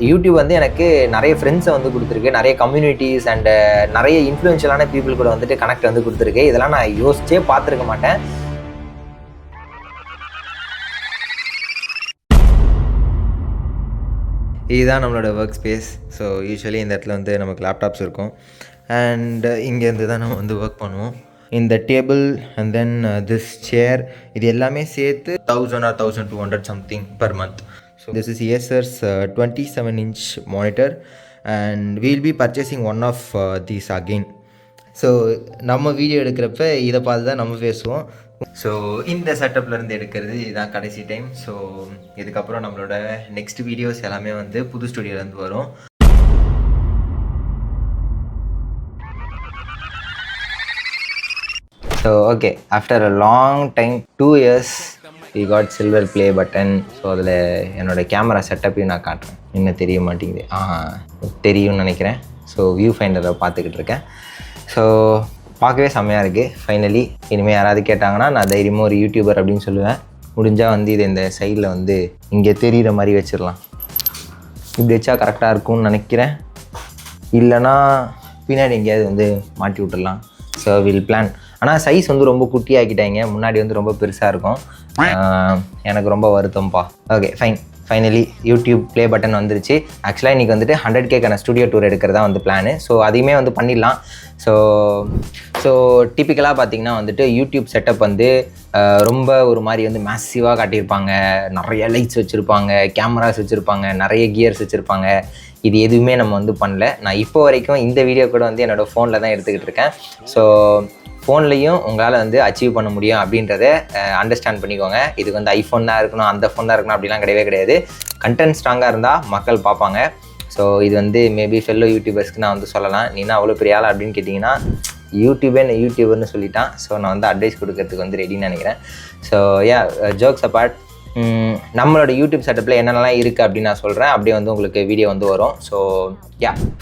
YouTube வந்து எனக்கு நிறைய ஃப்ரெண்ட்ஸை வந்து கொடுத்துருக்கு, நிறைய கம்யூனிட்டிஸ் அண்ட் நிறைய இன்ஃப்ளூயன்ஷியலான பீப்புள் கூட வந்துட்டு கனெக்ட் வந்து கொடுத்துருக்கு. இதெல்லாம் நான் யோசிச்சே பார்த்துருக்க மாட்டேன். இதுதான் நம்மளோட ஒர்க் ஸ்பேஸ். ஸோ யூஸ்வலி இந்த இடத்துல வந்து நமக்கு லேப்டாப்ஸ் இருக்கும் அண்ட் இங்கேருந்து தான் நம்ம வந்து ஒர்க் பண்ணுவோம். இந்த table and then this chair இது எல்லாமே சேர்த்து 1000 or 1200 something per month. So this is Acer's 27-inch monitor and we'll be purchasing one of these again. So நம்ம வீடியோ எடுக்கிறப்ப இதை பார்த்து தான் நம்ம பேசுவோம். ஸோ இந்த செட்டப்லேருந்து எடுக்கிறது இதுதான் கடைசி டைம். ஸோ இதுக்கப்புறம் நம்மளோட நெக்ஸ்ட் வீடியோஸ் எல்லாமே வந்து புது ஸ்டுடியோலேருந்து வரும். So okay, after a long time 2 years we got silver play button. So அதில் என்னோடய கேமரா செட்டப்பையும் நான் காட்டுறேன். இன்னும் தெரிய மாட்டேங்குது, தெரியும்னு நினைக்கிறேன். ஸோ வியூ ஃபைண்டரை பார்த்துக்கிட்டு இருக்கேன். ஸோ பார்க்கவே செம்மையாக இருக்குது. ஃபைனலி இனிமேல் யாராவது கேட்டாங்கன்னா நான் தைரியமாக ஒரு யூடியூபர் அப்படின்னு சொல்லுவேன். முடிஞ்சால் வந்து இது இந்த சைடில் வந்து இங்கே தெரிகிற மாதிரி வச்சிடலாம். இப்படி வச்சா கரெக்டாக இருக்கும்னு நினைக்கிறேன். இல்லைனா பின்னாடி எங்கேயாவது வந்து மாட்டி விட்டுடலாம். So will plan. ஆனால் சைஸ் வந்து ரொம்ப குட்டியாக்கிட்டாங்க. முன்னாடி வந்து ரொம்ப பெருசாக இருக்கும். எனக்கு ரொம்ப வருத்தம்ப்பா. Okay fine. Finally YouTube play button வந்துருச்சு. ஆக்சுவலாக இன்றைக்கி வந்துட்டு 100Kக்கான ஸ்டுடியோ டூர் எடுக்கிறதா வந்து பிளானு. ஸோ அதையுமே வந்து பண்ணிடலாம். ஸோ டிப்பிக்கலாக பார்த்திங்கன்னா வந்துட்டு யூடியூப் செட்டப் வந்து ரொம்ப ஒரு மாதிரி வந்து மேசிவாக காட்டியிருப்பாங்க. நிறைய லைட்ஸ் வச்சுருப்பாங்க, கேமராஸ் வச்சுருப்பாங்க, நிறைய கியர்ஸ் வச்சுருப்பாங்க. இது எதுவுமே நம்ம வந்து பண்ணல. நான் இப்போ வரைக்கும் இந்த வீடியோ கூட வந்து என்னோடய ஃபோனில் தான் எடுத்துக்கிட்டு இருக்கேன். ஸோ ஃபோன்லேயும் உங்களால் வந்து அச்சீவ் பண்ண முடியும் அப்படின்றத அண்டர்ஸ்டாண்ட் பண்ணிக்கோங்க. இதுக்கு வந்து ஐஃபோன் தான் இருக்கணும், அந்த ஃபோன் தான் இருக்கணும் அப்படிலாம் கிடையவே கிடையாது. கண்டென்ட் ஸ்ட்ராங்காக இருந்தால் மக்கள் பார்ப்பாங்க. ஸோ இது வந்து மேபி ஃபெல்லோ யூடியூபர்ஸ்க்கு நான் வந்து சொல்லலாம், நீனா அவ்வளோ பெரிய ஆள் அப்படின்னு கேட்டிங்கன்னா யூடியூபர்னு சொல்லிட்டான். ஸோ நான் வந்து அட்வைஸ் கொடுக்கறதுக்கு வந்து ரெடின்னு நினைக்கிறேன். ஸோ ஜோக்ஸ் அப்பார்ட், நம்மளோட யூடியூப் செட்டப்பில் என்னென்னலாம் இருக்குது அப்படின்னு நான் சொல்கிறேன். அப்படியே வந்து உங்களுக்கு வீடியோ வந்து வரும். ஸோ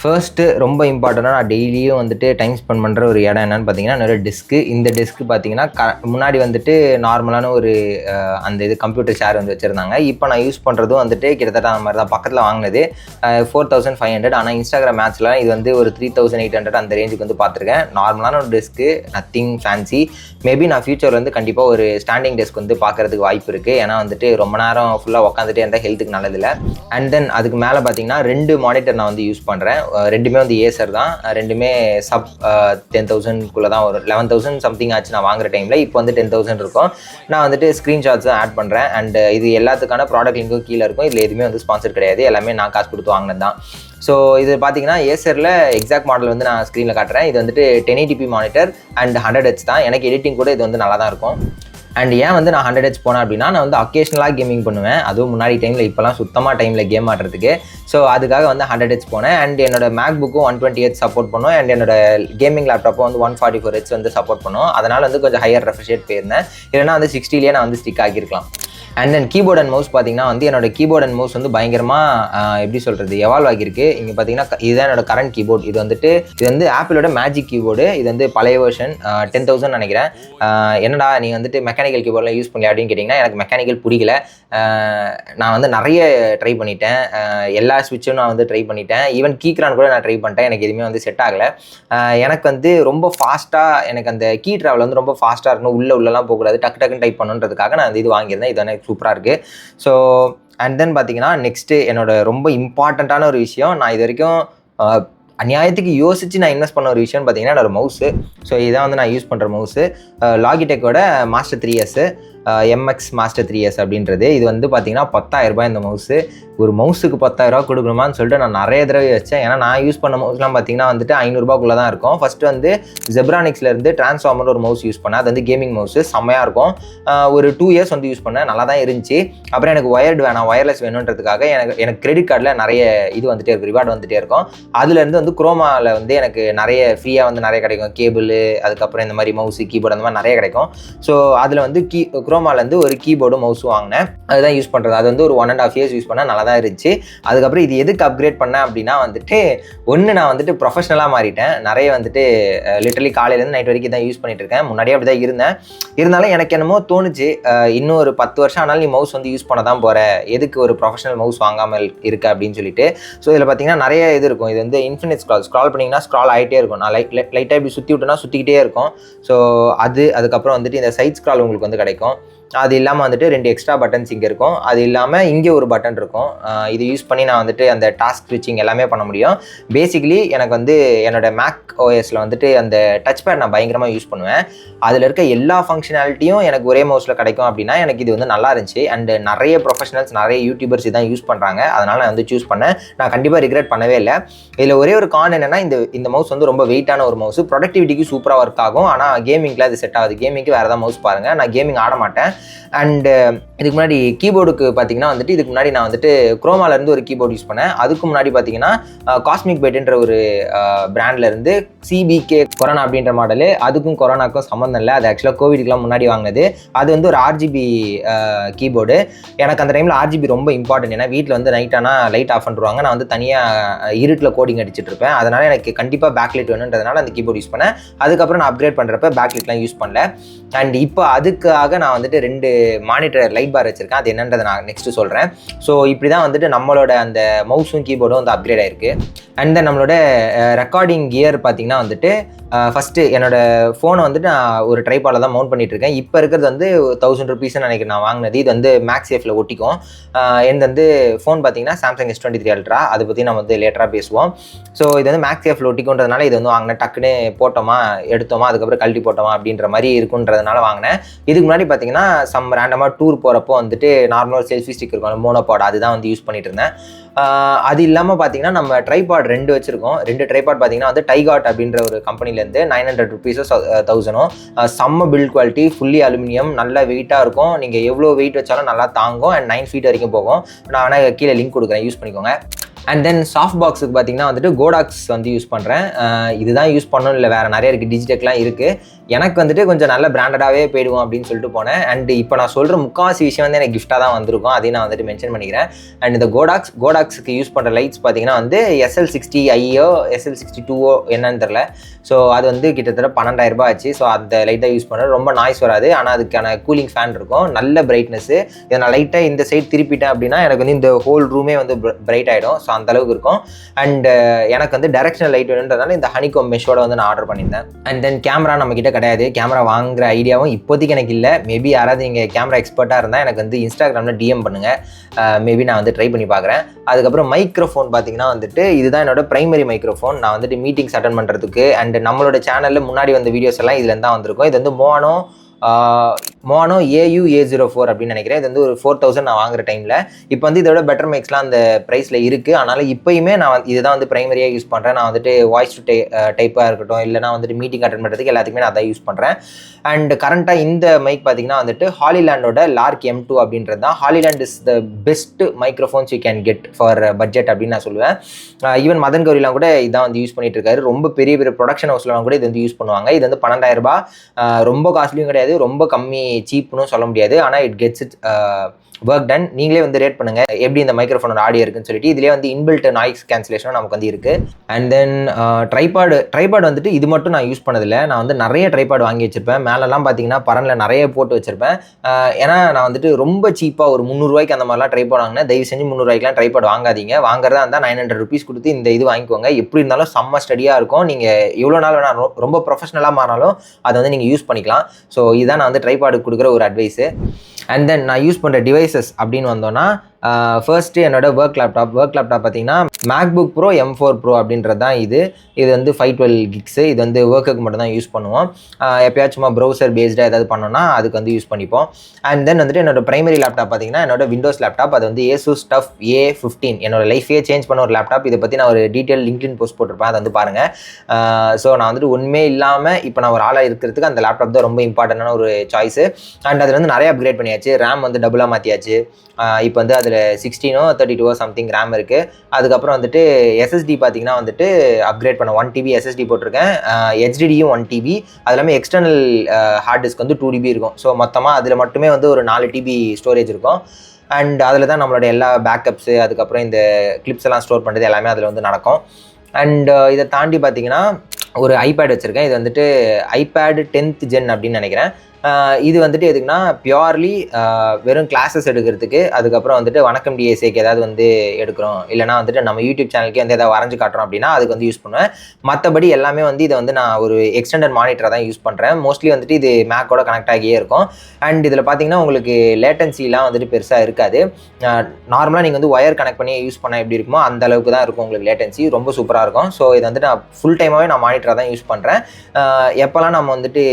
ஃபர்ஸ்ட்டு ரொம்ப இம்பார்ட்டண்ட்டாக நான் டெய்லியும் வந்துட்டு டைம் ஸ்பெண்ட் பண்ணுற ஒரு இடம் என்னென்னு பார்த்தீங்கன்னா என்னோட டெஸ்க்கு. இந்த டெஸ்க்கு பார்த்தீங்கன்னா முன்னாடி வந்துட்டு நார்மலான ஒரு அந்த இது கம்ப்யூட்டர் சேர் வந்து வச்சுருந்தாங்க. இப்போ நான் யூஸ் பண்ணுறதும் வந்துட்டு கிட்டத்தட்ட அந்த மாதிரி தான். பக்கத்தில் வாங்கினது 4500. ஆனால் இன்ஸ்டாகிராம் மேட்ச்சில் இது வந்து ஒரு 3800 அந்த ரேஞ்சுக்கு வந்து பார்த்துருக்கேன். நார்மலான ஒரு டெஸ்க்கு, நத்திங் ஃபேன்சி. மேபி நான் ஃபியூச்சரில் வந்து கண்டிப்பாக ஒரு ஸ்டாண்டிங் டெஸ்க் வந்து பார்க்குறதுக்கு வாய்ப்பு இருக்குது. ஏன்னா வந்துட்டு ரொம்ப நேரம் ஃபுல்லாக உட்காந்துட்டே இருந்தால் ஹெல்த்துக்கு நல்லதில்லை. அண்ட் தென் அதுக்கு மேலே பார்த்தீங்கன்னா 2 மானிட்டர் நான் வந்து யூஸ் பண்ணுறேன். ரெண்டுமே வந்து ஏசர் தான். ரெண்டுமே சப் 10,000க்குள்ளே தான் வரும். 11,000 சம்திங் ஆச்சு நான் வாங்குற டைமில். இப்போ வந்து 10,000 இருக்கும். நான் வந்துட்டு ஸ்க்ரீன்ஷாட்ஸ் தான் ஆட் பண்ணுறேன். அண்ட் இது எல்லாத்துக்கான ப்ராடக்ட் லிங்க்கும் கீழே இருக்கும். இதில் எதுவுமே வந்து ஸ்பான்சர் கிடையாது, எல்லாமே நான் காசு கொடுத்து வாங்கினது தான். ஸோ இது பார்த்தீங்கன்னா ஏசரில் எக்ஸாக்ட் மாடல் வந்து நான் ஸ்க்ரீனில் காட்டுறேன். இது வந்துட்டு 1080p மானிட்டர் அண்ட் 100Hz தான். எனக்கு எடிட்டிங் கூட இது வந்து நல்லா தான் இருக்கும். அண்ட் ஏன் வந்து நான் 100Hz போனேன் அப்படின்னா, நான் வந்து அக்கேஷனலாக கேமிங் பண்ணுவேன். அதுவும் முன்னாடி டைமில், இப்போலாம் சுத்தமாக டைமில் கேம் ஆடுறதுக்கு. ஸோ அதுக்காக வந்து 100Hz போனேன். அண்ட் என்னோட மேக்புக்கும் 120Hz சப்போர்ட் பண்ணும். அண்ட் என்னோட கேமிங் லேப்டாப்பும் வந்து 144Hz வந்து சப்போர்ட் பண்ணும். அதனால் வந்து கொஞ்சம் ஹையர் ரெஃப்ரெஷ் ரேட் போயிருந்தேன். இல்லைனா வந்து 60லேயே நான் வந்து ஸ்டிக் ஆகியிருக்கலாம். And then keyboard and mouse பார்த்தீங்கன்னா வந்து என்னோட கீபோர்ட் அண்ட் மவுஸ் வந்து பயங்கரமாக எப்படி சொல்கிறது எவால்வ் ஆகியிருக்கு. இங்கே பார்த்தீங்கன்னா இதுதான் என்னோட கரண்ட் கீபோர்ட். இது வந்து ஆப்பிளோட மேஜிக் கீபோர்டு. இது வந்து பழைய வெர்ஷன் 10,000 நினைக்கிறேன். என்னடா நீ வந்துட்டு மெக்கானிக்கல் கீபோர்ட்லாம் யூஸ் பண்ணல அப்படின்னு கேட்டிங்கன்னா, எனக்கு மெக்கானிக்கல் பிடிக்கல. நான் வந்து நிறைய ட்ரை பண்ணிட்டேன். எல்லா ஸ்விட்சும் நான் வந்து ட்ரை பண்ணிட்டேன். ஈவன் கீக்ரான் கூட நான் ட்ரை பண்ணிட்டேன். எனக்கு எதுவுமே வந்து செட் ஆகலை. எனக்கு வந்து ரொம்ப ஃபாஸ்ட்டாக, எனக்கு அந்த கீ ட்ராவல் வந்து ரொம்ப ஃபாஸ்ட்டாக இருக்கணும். உள்ளலாம் போகக்கூடாது, டக்குன்னு டைப் பண்ணுன்றதுக்காக நான் இது வாங்கியிருந்தேன். இது எனக்கு சூப்பராக இருக்குது. ஸோ அண்ட் தென் பார்த்தீங்கன்னா நெக்ஸ்ட்டு என்னோட ரொம்ப இம்பார்ட்டண்ட்டான ஒரு விஷயம், நான் இது வரைக்கும் அநியாயத்துக்கு யோசித்து நான் இன்வெஸ்ட் பண்ண ஒரு விஷயம்னு பார்த்தீங்கன்னா என்னோட மவுஸு. ஸோ இதான் வந்து நான் யூஸ் பண்ணுற மவுஸு. லாகிடெக்கோட master 3S MX master 3S அப்படின்றது. இது வந்து பார்த்தீங்கன்னா 10,000 இந்த மவுஸு. ஒரு மவுஸுக்கு 10,000 கொடுக்கணுமான்னு சொல்லிட்டு நான் நிறைய தடவை வச்சேன். ஏன்னா நான் யூஸ் பண்ண மவுஸ்லாம் பார்த்தீங்கன்னா வந்துட்டு 500 தான் இருக்கும். ஃபஸ்ட்டு வந்து ஜெப்ரானிக்ஸ்லேருந்து டிரான்ஸ்ஃபார்மர் ஒரு மவுஸ் யூஸ் பண்ணேன். அது வந்து கேமிங் மவுஸு, செம்மையாக இருக்கும். ஒரு 2 years வந்து யூஸ் பண்ணேன், நல்லா தான் இருந்துச்சு. அப்புறம் எனக்கு ஒயர்டு வேணாம், ஒயர்லெஸ் வேணுன்றதுக்காக எனக்கு கிரெடிட் கார்டில் நிறைய இது வந்துட்டே இருக்கும், ரிவார்டு வந்துட்டே இருக்கும். அதுலேருந்து வந்து குரோமாவில் வந்து எனக்கு நிறைய ஃப்ரீயாக வந்து நிறைய கிடைக்கும். கேபிள், அதுக்கப்புறம் இந்த மாதிரி மவுஸு, கீபோர்டு அந்த மாதிரி நிறைய கிடைக்கும். ஸோ அதில் வந்து குரோமாலேருந்து ஒரு கீபோர்டும் மவுஸும் வாங்கினேன். அதுதான் யூஸ் பண்ணுறது. அது வந்து ஒரு 1.5 years யூஸ் பண்ணால் நல்லா தான் தான் இருந்துச்சு. அதுக்கப்புறம் இது எதுக்கு அப்கிரேட் பண்ணேன் அப்படின்னா வந்துட்டு ஒன்று நான் வந்துட்டு ப்ரொஃபஷனலாக மாறிட்டேன். நிறைய வந்துட்டு லிட்டரலி காலையிலேருந்து நைட் வரைக்கும் தான் யூஸ் பண்ணிட்டு இருக்கேன். முன்னாடியே அப்படி தான் இருந்தேன். இருந்தாலும் எனக்கு என்னமோ தோணுச்சு, இன்னும் ஒரு 10 வருஷம் ஆனாலும் நீ மவுஸ் வந்து யூஸ் பண்ண தான் போகிற, எதுக்கு ஒரு ப்ரொஃபஷனல் மவுஸ் வாங்காமல் இருக்கு அப்படின்னு சொல்லிட்டு. ஸோ இதில் பார்த்தீங்கன்னா நிறைய இது இருக்கும். இது வந்து இன்ஃபினிட் ஸ்க்ரால் பண்ணிங்கன்னா ஸ்க்ரால் ஆகிட்டே இருக்கும். நான் லைட்டாக இப்படி சுற்றி விட்டுனா சுற்றிக்கிட்டே இருக்கும். ஸோ அதுக்கப்புறம் வந்துட்டு இந்த சைட் ஸ்க்ரால் உங்களுக்கு வந்து கிடைக்கும். அது இல்லாமல் வந்துட்டு 2 எக்ஸ்ட்ரா பட்டன்ஸ் இங்கே இருக்கும். அது இல்லாமல் இங்கே ஒரு பட்டன் இருக்கும். இது யூஸ் பண்ணி நான் வந்துட்டு அந்த டாஸ்க் ஸ்விட்சிங் எல்லாமே பண்ண முடியும். பேசிக்கலி எனக்கு வந்து என்னோடய மேக் ஓஎஸில் வந்துட்டு அந்த டச் பேட் நான் பயங்கரமாக யூஸ் பண்ணுவேன். அதில் இருக்க எல்லா ஃபங்க்ஷனாலிட்டியும் எனக்கு ஒரே மவுஸில் கிடைக்கும் அப்படின்னா எனக்கு இது வந்து நல்லா இருந்துச்சு. அண்டு நிறைய ப்ரொஃபஷனல்ஸ் நிறைய யூடியூபர்ஸ் இதான் யூஸ் பண்ணுறாங்க. அதனால் நான் வந்து சூஸ் பண்ணேன். நான் கண்டிப்பாக ரிக்ரெட் பண்ணவே இல்லை. இதில் ஒரே ஒரு கான் என்னென்னா, இந்த மவுஸ் வந்து ரொம்ப வெயிட்டான ஒரு மவுஸ். ப்ரொடக்டிவிட்டிக்கு சூப்பராக ஒர்க் ஆகும். ஆனால் கேமிங்க்குலாம் இது செட் ஆகுது. கேமிங்க்கு வேறு ஏதாவது மவுஸ் பாருங்கள். நான் கேமிங் ஆட மாட்டேன். அண்டு இதுக்கு முன்னாடி கீபோர்டுக்கு பார்த்தீங்கன்னா வந்துட்டு இதுக்கு முன்னாடி நான் வந்துட்டு குரோமாலேருந்து ஒரு கீபோர்டு யூஸ் பண்ணேன். அதுக்கு முன்னாடி பார்த்தீங்கன்னா காஸ்மிக் பைட்ன்ற ஒரு பிராண்ட்லேருந்து CBK கொரோனா அப்படின்ற மாடலு. அதுக்கும் கொரோனாக்கும் சம்மந்தம் இல்லை. அது ஆக்சுவலாக கோவிடுக்குலாம் முன்னாடி வாங்கினது. அது வந்து ஒரு RGB கீபோர்டு. எனக்கு அந்த டைமில் RGB ரொம்ப இம்பார்ட்டன்ட். ஏன்னா வீட்டில் வந்து நைட் ஆனால் லைட் ஆஃப் பண்ணிடுவாங்க. நான் வந்து தனியாக இருட்டில் கோடிங் அடிச்சுட்டு இருப்பேன். அதனால் எனக்கு கண்டிப்பாக பேக்லைட் வேணுன்றதுனால அந்த கீபோர்டு யூஸ் பண்ணேன். அதுக்கப்புறம் நான் அப்கிரேட் பண்ணுறப்ப பேக்லைட்லாம் யூஸ் பண்ணல. அண்ட் இப்போ அதுக்காக நான் வந்துட்டு 2 மானிட்டர் லைட் பார் வச்சிருக்கேன். அது என்னன்றதை நான் நெக்ஸ்ட்டு சொல்கிறேன். ஸோ இப்படி தான் வந்துட்டு நம்மளோட அந்த மவுஸும் கீபோர்டும் வந்து அப்கிரேட் ஆயிருக்கு. அண்ட் தென் நம்மளோட ரெக்கார்டிங் கியர் பார்த்தீங்கன்னா வந்துட்டு ஃபஸ்ட்டு என்னோடய ஃபோனை வந்துட்டு நான் ஒரு ட்ரைபாடில் தான் மவுண்ட் பண்ணிட்டு இருக்கேன். இப்போ இருக்கிறது வந்து 1000 ருபீஸ்ன்னு நினைக்கிறேன் நான் வாங்கினது. இது வந்து மேக்ஸேஃபில் ஒட்டிக்கும். எந்த வந்து ஃபோன் பார்த்தீங்கன்னா Samsung S23 Ultra. அதை பற்றி நம்ம வந்து லேட்டராக பேசுவோம். ஸோ இது வந்து மேக்ஸேஃபில் ஒட்டிக்குன்றதுனால இது வந்து வாங்கினேன். டக்குன்னு போட்டோமா எடுத்தோமா அதுக்கப்புறம் கழட்டி போட்டோமா அப்படின்ற மாதிரி இருக்குன்றதுனால வாங்கினேன். இதுக்கு முன்னாடி பார்த்தீங்கன்னா ரேண்டமாக டூர் போகிறப்போ வந்துட்டு நார்மலாக செல்ஃபி ஸ்டிக் இருக்கும், மோனோபாட், அதுதான் வந்து யூஸ் பண்ணிட்டு இருந்தேன். அது இல்லாமல் பார்த்தீங்கன்னா நம்ம ட்ரைபாட் 2 வச்சுருக்கோம். 2 ட்ரைபாட் பார்த்தீங்கன்னா வந்து டைகாட் அப்படின்ற ஒரு கம்பெனிலேருந்து 900 ருபீஸோ 1000 செம்ம பில்ட் குவாலிட்டி, ஃபுல்லி அலுமினியம், நல்ல வெயிட்டாக இருக்கும். நீங்கள் எவ்வளோ வெயிட் வச்சாலும் நல்லா தாங்கும். அண்ட் 9 feet வரைக்கும் போகும். நான் வேணால் கீழே லிங்க் கொடுக்குறேன், யூஸ் பண்ணிக்கோங்க. அண்ட் தென் சாஃப்ட் பாக்ஸுக்கு பார்த்தீங்கன்னா வந்துட்டு கோடாக்ஸ் வந்து யூஸ் பண்ணுறேன். இதுதான் யூஸ் பண்ணணும் இல்லை, வேறு நிறைய இருக்குது, டிஜிடெக்லாம் இருக்குது. எனக்கு வந்துட்டு கொஞ்சம் நல்ல பிராண்டடாகவே போயிடுவோம் அப்படின்னு சொல்லிட்டு போனேன். அண்ட் இப்போ நான் சொல்கிற முக்கால்வாசி விஷயம் வந்து எனக்கு கிஃப்ட்டாக தான் வந்திருக்கும். அதையும் நான் வந்துட்டு மென்ஷன் பண்ணிக்கிறேன். அண்ட் இந்த கோடாக்ஸுக்கு யூஸ் பண்ணுற லைட்ஸ் பார்த்தீங்கன்னா வந்து SL60i SL62 என்னன்னு தெரில. ஸோ அது வந்து கிட்டத்தட்ட 12,000 ரூபாய் ஆச்சு. ஸோ அந்த லைட் தான் யூஸ் பண்ணுறேன். ரொம்ப நாய்ஸ் வராது. ஆனால் அதுக்கான கூலிங் ஃபேன் இருக்கும், நல்ல பிரைட்னஸ்ஸு. இதை நான் லைட்டாக இந்த சைட் திருப்பிட்டேன் அப்படின்னா எனக்கு வந்து இந்த ஹோல் ரூமே வந்து பிரைட் ஆகிடும். ஸோ அந்த அளவுக்கு இருக்கும். அண்ட் எனக்கு வந்து டைரக்ஷனல் லைட் வேணுன்றதுனால இந்த ஹனிகோம் மெஷோட வந்து நான் ஆர்டர் பண்ணியிருந்தேன். அண்ட் தென் கேமரா நம்ம கிட்ட கிடையாது. கேமரா வாங்குற ஐடியாவும் இப்போதைக்கு எனக்கு இல்லை. மேபி யாராவது இங்கே கேமரா எக்ஸ்பர்ட்டாக இருந்தால் எனக்கு வந்து இன்ஸ்டாகிராமில் DM பண்ணுங்கள். மேபி நான் வந்து ட்ரை பண்ணி பார்க்குறேன். அதுக்கப்புறம் மைக்ரோஃபோன் பார்த்தீங்கன்னா வந்துட்டு இதுதான் என்னோட பிரைமரி மைக்ரோஃபோன். நான் வந்துட்டு மீட்டிங்ஸ் அட்டன் பண்ணுறதுக்கு அண்ட் நம்மளோட சேனலில் முன்னாடி வந்த வீடியோஸ் எல்லாம் இதுலேருந்து தான் வந்திருக்கும். இது வந்து மோனோ AU-A04 அப்படின்னு நினைக்கிறேன். இது வந்து ஒரு 4000 நான் வாங்குற டைமில். இப்போ வந்து இதோட பெட்டர் மைக்ஸ்லாம் அந்த ப்ரைஸில் இருக்குது. அதனால் இப்போயுமே நான் இதுதான் வந்து ப்ரைமரியாக யூஸ் பண்ணுறேன். நான் வந்துட்டு வாய்ஸ் டு டைப்பாக இருக்கட்டும், இல்லைனா வந்துட்டு மீட்டிங் அட்டன் பண்ணுறதுக்கு எல்லாத்துக்குமே நான் அதான் யூஸ் பண்ணுறேன். அண்ட் கரண்ட்டாக இந்த மைக் பார்த்தீங்கன்னா வந்துட்டு ஹாலிலேண்டோட லார்க் M2 அப்படின்றது தான். Hollyland is the best microphones you can get for budget அப்படின்னு நான் சொல்லுவேன். ஈவன் மதன் கௌரிலாம் கூட இதான் வந்து யூஸ் பண்ணிட்டு இருக்காரு. ரொம்ப பெரிய பெரிய ப்ரொடக்ஷன் ஹவுஸ்லாம் கூட இது வந்து யூஸ் பண்ணுவாங்க. இது வந்து 12,000 ரூபாய். ரொம்ப காஸ்ட்லியும் கிடையாது, ரொம்ப கம்மி சீப்னு சொல்ல முடியாது. ஆனால் it gets it work done. நீங்களே வந்து ரேட் பண்ணுங்கள் எப்படி இந்த மைக்ரோஃபோனோட ஆடியோ இருக்குன்னு சொல்லிட்டு. இதுலேயே வந்து இன்பில்ட் நாய்ஸ் கேன்சலேஷனும் நமக்கு வந்து இருக்குது. அண்ட் தென் ட்ரைபாட் வந்துட்டு இது மட்டும் நான் யூஸ் பண்ணதில்லை. நான் வந்து நிறைய ட்ரைபாட் வாங்கி வச்சுருப்பேன். மேலெல்லாம் பார்த்தீங்கன்னா பரனில் நிறைய போட்டு வச்சுருப்பேன். ஏன்னா நான் வந்துட்டு ரொம்ப சீப்பாக ஒரு 300 ரூபாய்க்கு அந்த மாதிரிலாம் ட்ரைபாட் வாங்கினேன். தயவு செஞ்சு 300 ரூபாய்க்குலாம் ட்ரைபாட் வாங்காதீங்க. வாங்குறதா இருந்தால் 900 ருபீஸ் கொடுத்து இந்த இது வாங்கிக்கோங்க. எப்படி இருந்தாலும் செம்ம ஸ்டடியாக இருக்கும். நீங்கள் எவ்வளோ நாள் வேணால் ரொம்ப ப்ரொஃபஷனலாக மாறினாலும் அதை வந்து நீங்கள் யூஸ் பண்ணிக்கலாம். ஸோ இதுதான் நான் வந்து ட்ரைபாடுக்கு கொடுக்குற ஒரு அட்வைஸு. அண்ட் தென் நான் யூஸ் பண்ணுற டிவைசஸ் அப்படின்னு வந்தோன்னா ஃபர்ஸ்ட்டு என்னோட ஒர்க் லேப்டாப் பார்த்தீங்கன்னா மேக்புக் ப்ரோ M4 Pro அப்படின்றது தான் இது வந்து 512 gigs. இது வந்து ஒர்க்குக்கு மட்டும் தான் யூஸ் பண்ணுவோம். எப்பயாச்சும் ப்ரௌசர் பேஸ்டாக ஏதாவது பண்ணோன்னா அதுக்கு வந்து யூஸ் பண்ணிப்போம். அண்ட் தென் வந்துட்டு என்னோட பிரைமரி லேப்டாப் பார்த்தீங்கன்னா என்னோட விண்டோஸ் லேப்டாப். அது வந்து ASUS TUF A15. என்னோட லைஃபே சேஞ்ச் பண்ண ஒரு லேப்டாப். இதை பற்றி நான் ஒரு டீட்டெயில் லிங்க்டின் போஸ்ட் போட்டிருப்பேன், அதை வந்து பாருங்கள். ஸோ நான் வந்துட்டு ஒன்றுமே இல்லாமல் இப்போ நான் ஒரு ஆளாக இருக்கிறதுக்கு அந்த லேப்டாப் தான் ரொம்ப இம்பார்ட்டண்டான ஒரு சாய்ஸு. அண்ட் அதில் வந்து நிறைய அப்கிரேட் பண்ணியாச்சு. ரேம் வந்து டபுளாக மாற்றியாச்சு. இப்போ வந்து அதில் 16 32 சம்திங் ரேம் இருக்குது. அதுக்கப்புறம் வந்துட்டு SSD பார்த்தீங்கன்னா வந்துட்டு அப்கிரேட் பண்ண 1 TB SSD போட்டிருக்கேன். HDDயும் 1 TB. அது எல்லாமே எக்ஸ்டர்னல் ஹார்ட் டிஸ்க் வந்து 2 TB இருக்கும். ஸோ மொத்தமாக அதில் மட்டுமே வந்து ஒரு 4 TB ஸ்டோரேஜ் இருக்கும். அண்ட் அதில் தான் நம்மளோட எல்லா பேக்கப்ஸு அதுக்கப்புறம் இந்த கிளிப்ஸ் எல்லாம் ஸ்டோர் பண்ணுறது எல்லாமே அதில் வந்து நடக்கும். அண்ட் இதை தாண்டி பார்த்தீங்கன்னா ஒரு ஐபேட் வச்சுருக்கேன். இது வந்துட்டு ஐபேட் 10th ஜென் அப்படின்னு நினைக்கிறேன். இது வந்துட்டு எதுக்குன்னா பியூர்லி வெறும் கிளாஸஸ் எடுக்கிறதுக்கு, அதுக்கப்புறம் வந்துட்டு வணக்கம் டிஎஸ்ஏக்கு ஏதாவது வந்து எடுக்கிறோம், இல்லைனா வந்துட்டு நம்ம யூடியூப் சேனலுக்கு வந்து ஏதாவது வரைஞ்சு காட்டுறோம் அப்படின்னா அதுக்கு வந்து யூஸ் பண்ணுவேன். மற்றபடி எல்லாமே வந்து இதை வந்து நான் ஒரு எக்ஸ்டெண்டட் மானிட்டராக தான் யூஸ் பண்ணுறேன். மோஸ்ட்லி வந்துட்டு இது மேக்கோட கனெக்ட் ஆகியே இருக்கும். அண்ட் இதில் பார்த்தீங்கன்னா உங்களுக்கு லேட்டன்சிலாம் வந்துட்டு பெருசாக இருக்காது. நார்மலாக நீங்கள் வந்து ஒயர் கனெக்ட் பண்ணி யூஸ் பண்ணால் எப்படி இருக்குமோ அந்த அளவுக்கு தான் இருக்கும் உங்களுக்கு லேட்டன்சி. ரொம்ப சூப்பராக இருக்கும். ஸோ இதை வந்துட்டு நான் ஃபுல் டைமாகவே நான் மானிட்டராக தான் யூஸ் பண்ணுறேன். எப்போல்லாம் நம்ம வந்துட்டு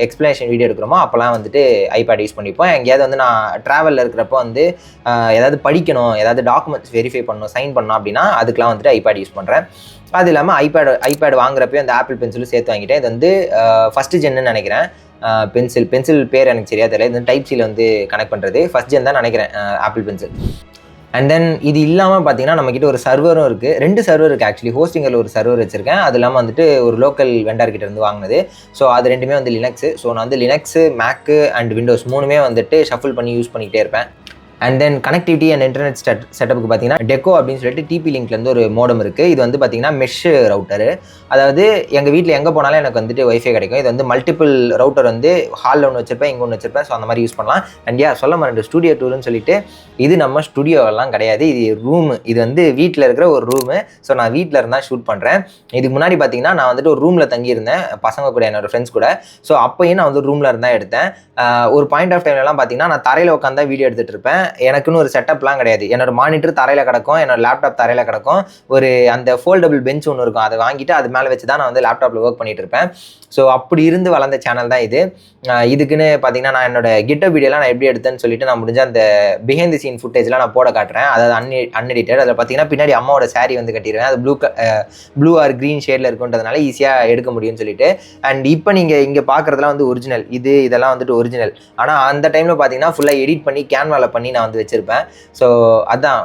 எக்ஸ்பிளனேஷன் வீடியோ அப்போலாம் வந்துட்டு ஐபேட் யூஸ் பண்ணிப்போம். எங்கேயாவது வந்து நான் ட்ராவலில் இருக்கிறப்போ வந்து ஏதாவது படிக்கணும், ஏதாவது டாக்குமெண்ட்ஸ் வெரிஃபை பண்ணணும், சைன் பண்ணணும் அப்படின்னா அதுக்கெலாம் வந்துட்டு ஐபேட் யூஸ் பண்ணுறேன். அது இல்லாமல் ஐபேட் வாங்குறப்போ அந்த ஆப்பிள் பென்சிலும் சேர்த்து வாங்கிட்டேன். இது வந்து ஃபஸ்ட்டு ஜென்னு நினைக்கிறேன். பென்சில் பேர் எனக்கு சரியா தெரியல. இது டைப் சியில் வந்து கனெக்ட் பண்ணுறது ஃபஸ்ட் ஜென் தான் நினைக்கிறேன் ஆப்பிள் பென்சில். அண்ட் தென் இது இல்லாமல் பார்த்தீங்கன்னா நம்மக்கிட்ட ஒரு சர்வரும் இருக்குது. 2 சர்வர் இருக்குது ஆக்சுவலி. ஹோஸ்டிங்கில் ஒரு சர்வர் வச்சுருக்கேன். அது இல்லாமல் வந்துட்டு ஒரு லோக்கல் வெண்டர்கிட்ட இருந்து வாங்கினது. ஸோ அது 2மே வந்து லினக்ஸு. ஸோ நான் வந்து லினக்ஸு, மேக்கு அண்ட் விண்டோஸ் 3மே வந்துட்டு ஷஃபிள் பண்ணி யூஸ் பண்ணிக்கிட்டே இருப்பேன். And then connectivity and internet செட்டப்புக்கு பார்த்தீங்கன்னா டெக்கோ அப்படின்னு சொல்லிட்டு டிபி லிங்க்லேருந்து ஒரு மோடம் இருக்குது. இது வந்து பார்த்தீங்கன்னா மெஷ் ரவுட்டரு. அதாவது எங்கள் வீட்டில் எங்கே போனாலும் எனக்கு வந்துட்டு வைஃபை கிடைக்கும். இது வந்து மல்டிபிள் ரவுட்டர் வந்து ஹாலில் ஒன்று வச்சிருப்பேன், இங்கே ஒன்று வச்சிருப்பேன். ஸோ அந்த மாதிரி யூஸ் பண்ணலாம். அண்ட் சொல்ல மாட்டேன் ஸ்டூடியோ டூர்னு சொல்லிட்டு இது நம்ம ஸ்டுடியோவெல்லாம் கிடையாது. இது ரூமு. இது வந்து வீட்டில் இருக்கிற ஒரு ரூமு. ஸோ நான் வீட்டில் இருந்தால் ஷூட் பண்ணுறேன். இதுக்கு முன்னாடி பார்த்தீங்கன்னா நான் வந்துட்டு ஒரு ரூமில் தங்கியிருந்தேன் பசங்க கூட, என்னோட ஃப்ரெண்ட்ஸ் கூட. ஸோ அப்போயும் நான் வந்து ரூமில் இருந்தால் எடுத்தேன். ஒரு பாயிண்ட் ஆஃப் டைம்லாம் பார்த்தீங்கன்னா நான் தரையில் உட்காந்து வீடியோ எடுத்துகிட்டு இருப்பேன். எனக்குன்னு ஒரு செட்டப்லாம் கிடையாது. என்னோட மானிட்டர் தரையில் கிடக்கும், என்னோட லேப்டாப் தரையில் கிடக்கும். ஒரு அந்த ஃபோல்டபிள் பெஞ்ச் ஒன்று இருக்கும், அதை வாங்கிட்டு அது மேலே வச்சு தான் நான் வந்து லேப்டாப்பில் ஒர்க் பண்ணிட்டு இருப்பேன். ஸோ அப்படி இருந்து வளர்ந்த சேனல் தான் இது. இதுக்குன்னு பார்த்தீங்கன்னா நான் என்னோட கிட்டப் வீடியோலாம் நான் எப்படி எடுத்தேன்னு சொல்லிட்டு நான் முடிஞ்ச அந்த பிஹைண்ட் தி சீன் ஃபுட்டேஜ்லாம் நான் போட காட்டுறேன். அதாவது அன்எடிட்டட். அதில் பார்த்தீங்கன்னா பின்னாடி அம்மாவோட சாரி வந்து கட்டிடுவேன். அது ப்ளூ ஆர் க்ரீன் ஷேடில் இருக்குன்றதுனால ஈஸியாக எடுக்க முடியும்னு சொல்லிட்டு. அண்ட் இப்போ நீங்கள் இங்கே பார்க்குறதுலாம் வந்து ஒரிஜினல். இதெல்லாம் வந்துட்டு ஒரிஜினல். ஆனால் அந்த டைமில் பார்த்தீங்கன்னா ஃபுல்லாக எடிட் பண்ணி கேன்வாவில் பண்ணி நான் வந்து வச்சுருப்பேன். ஸோ அதான்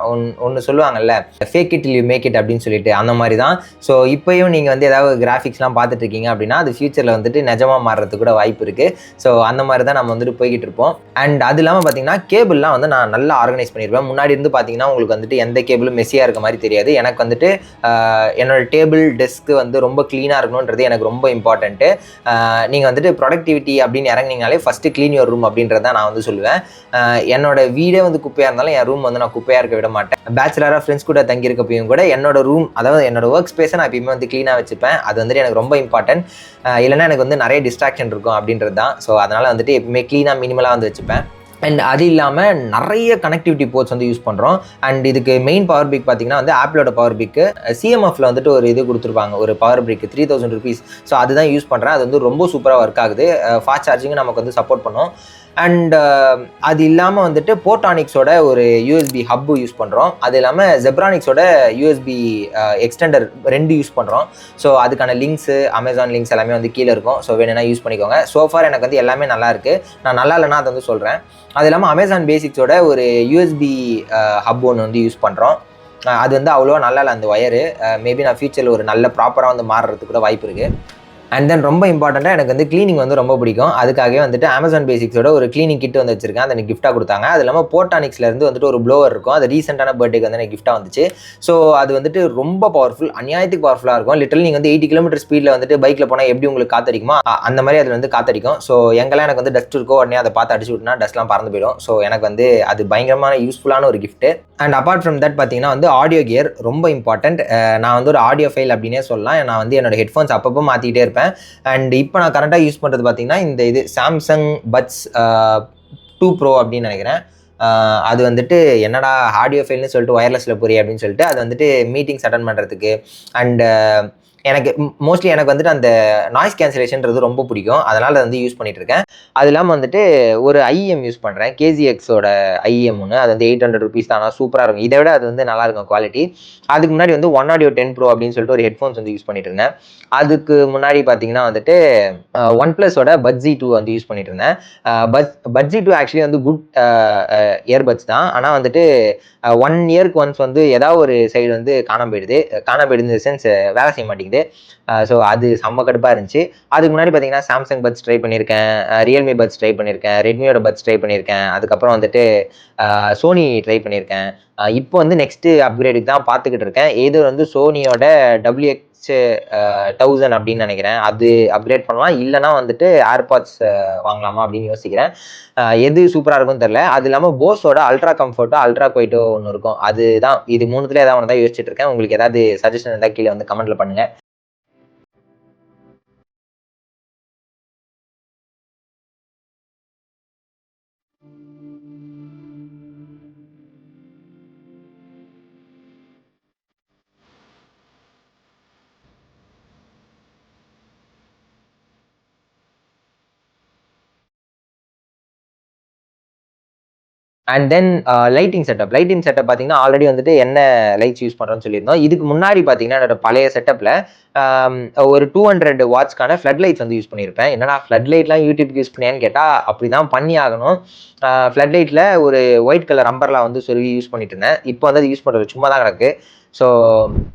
ஒன்று சொல்லுவாங்கல்ல, fake it till you make it அப்படின்னு சொல்லிட்டு, அந்த மாதிரி தான். ஸோ இப்போயும் நீங்கள் வந்து ஏதாவது கிராஃபிக்ஸ்லாம் பார்த்துட்டு இருக்கீங்க அப்படின்னா அது ஃபியூச்சரில் வந்துட்டு நிஜமாக மாறுறதுக்கு கூட வாய்ப்பு இருக்குது. ஸோ அந்த மாதிரி தான் நம்ம வந்துட்டு போய்கிட்டு இருப்போம். அண்ட் அது இல்லாமல் பார்த்தீங்கன்னா கேபிள்லாம் வந்து நான் நல்லா ஆர்கனைஸ் பண்ணியிருப்பேன். முன்னாடி இருந்து பார்த்தீங்கன்னா உங்களுக்கு வந்துட்டு எந்த கேபிளும் மெஸ்ஸியாக இருக்க மாதிரி தெரியாது. எனக்கு வந்துட்டு என்னோட டேபிள் டெஸ்க்கு வந்து ரொம்ப க்ளீனாக இருக்கணுன்றது எனக்கு ரொம்ப இம்பார்ட்டன்ட்டு. நீங்கள் வந்துட்டு ப்ரொடக்டிவிட்டி அப்படின்னு இறங்கினீங்கனாலே ஃபஸ்ட்டு க்ளீன் யுவர் ரூம் அப்படின்றத நான் வந்து சொல்லுவேன். என்னோட வீடே வந்து குப்பையாக இருந்தாலும் என் ரூம் வந்து நான் குப்பையாக இருக்க விட மாட்டேன். பேச்சுலராக ஃப்ரெண்ட்ஸ் கூட தங்கியிருக்கப்பையும் கூட என்னோட ரூம், அதாவது என்னோட ஒர்க் ஸ்பேஸை நான் எப்பயுமே வந்து க்ளீனாக வச்சுப்பேன். அது வந்துட்டு எனக்கு ரொம்ப இம்பார்ட்டன்ட். இல்லைனா எனக்கு வந்து நிறைய டிஸ்ட்ராக்ஷன் இருக்கும் அப்படின்றது தான். ஸோ அதனால் வந்துட்டு எப்பவுமே க்ளீனாக மினிமலாக வந்து வச்சுப்பேன். அண்ட் அது இல்லாமல் நிறைய கனெக்டிவிட்டி போர்ட்ஸ் வந்து யூஸ் பண்ணுறோம். அண்ட் இதுக்கு மெயின் பவர் பிக் பார்த்தீங்கன்னா வந்து ஆப்பிளோட பவர் பிக்கு சிஎம்எஃப்ல வந்துட்டு ஒரு இது கொடுத்துருப்பாங்க, ஒரு பவர் பிக் 3000 rupees. ஸோ அதுதான் யூஸ் பண்ணுறேன். அது வந்து ரொம்ப சூப்பராக ஒர்க் ஆகுது. ஃபாஸ்ட் சார்ஜிங்கும் நமக்கு வந்து சப்போர்ட் பண்ணும். அண்ட் அது இல்லாமல் வந்துட்டு போர்டானிக்ஸோட ஒரு யூஎஸ்பி ஹப்பு யூஸ் பண்ணுறோம். அது இல்லாமல் ஜெப்ரானிக்ஸோட யூஎஸ்பி எக்ஸ்டெண்டர் 2 யூஸ் பண்ணுறோம். ஸோ அதுக்கான லிங்க்ஸு, அமேசான் லிங்க்ஸ் எல்லாமே வந்து கீழே இருக்கும். ஸோ வேணும்னா யூஸ் பண்ணிக்கோங்க. சோஃபார் எனக்கு வந்து எல்லாமே நல்லா இருக்குது. நான் நல்லா இல்லைன்னா அதை வந்து சொல்கிறேன். அது இல்லாமல் அமேசான் பேசிக்ஸோட ஒரு யூஎஸ்பி ஹப் ஒன்று வந்து யூஸ் பண்ணுறோம். அது வந்து அவ்வளோவா நல்லா இல்லை அந்த ஒயரு. மேபி நான் ஃபியூச்சரில் ஒரு நல்ல ப்ராப்பராக வந்து மாறுறதுக்கு கூட வாய்ப்பு இருக்குது. அண்ட் தென் ரொம்ப இம்பார்ட்டண்ட்டாக எனக்கு வந்து க்ளீனிங் வந்து ரொம்ப பிடிக்கும். அதுக்காகவே வந்துட்டு அமேசான் பேசிக்ஸோட ஒரு க்ளீனிங் கிட் வந்து வச்சிருக்கேன். அதை எனக்கு கிஃப்ட்டாக கொடுத்தாங்க. அது இல்லாமல் போர்டானிக்ஸ்லேருந்து வந்துட்டு ஒரு ப்ளோவர் இருக்கும். அது ரீசெண்டான பர்த்டேக்கு வந்து எனக்கு கிஃப்ட்டாக வந்துச்சு. ஸோ அது வந்துட்டு ரொம்ப பவர்ஃபுல், அநியாயத்துக்கு பவர்ஃபுல்லாக இருக்கும். லிட்டரலி நீங்கள் வந்து 80 km ஸ்பீடில் வந்துட்டு பைக்கில் போனால் எப்படி உங்களுக்கு காத்தடிக்குமோ அந்த மாதிரி அதில் வந்து காத்தடிக்கும். ஸோ எங்கெல்லாம் எனக்கு வந்து டஸ்ட் இருக்கோ உடனே அதை பார்த்து அடிச்சு விட்டுனா டஸ்ட்லாம் பறந்து போயிடும். ஸோ எனக்கு வந்து அது பயங்கரமான யூஸ்ஃபுல்லான ஒரு gift. And apart from that பார்த்தீங்கன்னா வந்து ஆடியோ கியர் ரொம்ப இம்பார்ட்டன்ட். நான் வந்து ஒரு ஆடியோ ஃபைல் அப்படின்னே சொல்லலாம். நான் வந்து என்னோட ஹெட்ஃபோன்ஸ் அப்பப்போ மாற்றிக்கிட்டே இருப்பேன். அண்ட் இப்போ நான் கரெக்டாக யூஸ் பண்ணுறது பார்த்தீங்கன்னா இந்த இது சாம்சங் பட்ஸ் 2 Pro அப்படின்னு நினைக்கிறேன். அது வந்துட்டு என்னடா ஆடியோ ஃபைல்னு சொல்லிட்டு ஒயர்லெஸில் போறீ அப்படின்னு சொல்லிட்டு அது வந்துட்டு மீட்டிங்ஸ் அட்டன் பண்ணுறதுக்கு. அண்ட் எனக்கு மோஸ்ட்லி எனக்கு வந்துட்டு அந்த நாய்ஸ் கேன்சலேஷன்றது ரொம்ப பிடிக்கும். அதனால் அதை வந்து யூஸ் பண்ணிட்டு இருக்கேன். அது இல்லாமல் வந்துட்டு ஒரு ஐஎம் யூஸ் பண்ணுறேன், கேஜிஎக்ஸோட ஐஎம் ஒன்று. அது வந்து 800 rupees தான். சூப்பராக இருக்கும். இதை விட அது வந்து நல்லா இருக்கும் குவாலிட்டி. அதுக்கு முன்னாடி வந்து ஒன் ஆடியோ 10 Pro அப்படின்னு சொல்லிட்டு ஒரு ஹெட்ஃபோன்ஸ் வந்து யூஸ் பண்ணிட்டு இருந்தேன். அதுக்கு முன்னாடி பார்த்தீங்கன்னா வந்துட்டு OnePlusோட பட்ஜி 2 வந்து யூஸ் பண்ணிட்டு இருந்தேன். பட்ஜி 2 ஆக்சுவலி வந்து குட் இயர்பட்ஸ் தான். ஆனால் வந்துட்டு 1 இயருக்கு ஒன்ஸ் வந்து ஏதாவது ஒரு சைடு வந்து காணாம போயிடுது. இந்த சென்ஸ் வேலை செய்ய மாட்டேங்குது. மாட்டேங்குது. ஸோ அது செம்ம கடுப்பாக இருந்துச்சு. அதுக்கு முன்னாடி பார்த்தீங்கன்னா சாம்சங் பட்ஸ் ட்ரை பண்ணியிருக்கேன், ரியல்மி பட்ஸ் ட்ரை பண்ணியிருக்கேன், ரெட்மியோட பட்ஸ் ட்ரை பண்ணியிருக்கேன், அதுக்கப்புறம் வந்துட்டு சோனி ட்ரை பண்ணியிருக்கேன். இப்போ வந்து நெக்ஸ்ட்டு அப்கிரேடுக்கு தான் பார்த்துக்கிட்டு இருக்கேன். இது வந்து சோனியோட WX1000 அப்படின்னு நினைக்கிறேன். அது அப்கிரேட் பண்ணலாம், இல்லைனா வந்துட்டு ஏர்பாட்ஸ் வாங்கலாமா அப்படின்னு யோசிக்கிறேன். எது சூப்பராக இருக்கும்னு தெரில. அது இல்லாமல் போஸோட அல்ட்ரா கம்ஃபர்ட்டோ அல்ட்ரா குவைட்டோ ஒன்று இருக்கும். அதுதான் இது மூணுத்துல ஏதாவது ஒன்று தான் யோசிச்சுட்டு இருக்கேன். உங்களுக்கு ஏதாவது சஜஷன் இருந்தால் கீழே வந்து கமெண்ட்ல பண்ணுங்க. அண்ட் தென் லைட்டிங் செட்டப் பார்த்தீங்கன்னா ஆல்ரெடி வந்துட்டு என்ன லைட்ஸ் யூஸ் பண்ணுறோன்னு சொல்லியிருந்தோம். இதுக்கு முன்னாடி பார்த்தீங்கன்னா என்னோட பழைய செட்டப்பில் ஒரு 200 வாட்ஸ்க்கான ஃப்ளட் லைட்ஸ் வந்து யூஸ் பண்ணியிருப்பேன். என்னடா ஃப்ளட் லைட்லாம் யூடியூப்க்கு யூஸ் பண்ணியான்னு கேட்டால் அப்படி தான் பண்ணி ஆகணும். ஃப்ளட் லைட்டில் ஒரு ஒயிட் கலர் அம்பர்லா வந்து சொருவி யூஸ் பண்ணிட்டு இருந்தேன். இப்போ வந்து அது யூஸ் பண்ணுறது சும்மா தான் கிடக்கு. ஸோ